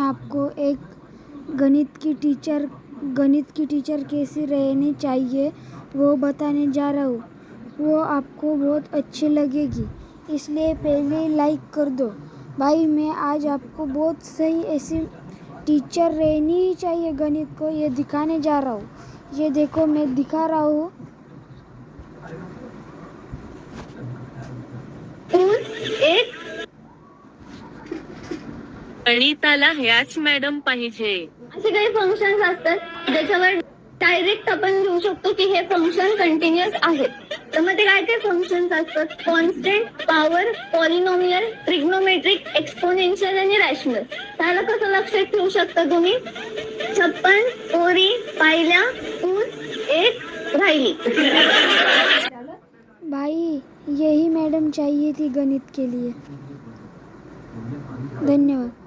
आपको एक गणित की टीचर कैसी रहनी चाहिए वो बताने जा रहा हूँ। वो आपको बहुत अच्छी लगेगी, इसलिए पहले लाइक कर दो। भाई मैं आज आपको बहुत सही ऐसी टीचर रहनी ही चाहिए गणित को, ये दिखाने जा रहा हूँ। ये देखो मैं दिखा रहा हूँ। एक गणिताला ह्याच मॅडम पाहिजे. असे काही फंक्शन्स असतात ज्याच्यावर डायरेक्ट आपण घेऊ शकतो की हे फंक्शन कंटिन्युअस आहे. तर मग ते काय काय फंक्शन्स असतात? Constant, power, polynomial, trigonometric, exponential आणि रॅशनल. त्याला कसं लक्षात ठेवू शकता तुम्ही? 56 ओरी पाहिल्या, ऊस एक राहिली. भाई यही मैडम चाहिए थी गणित के लिए। धन्यवाद।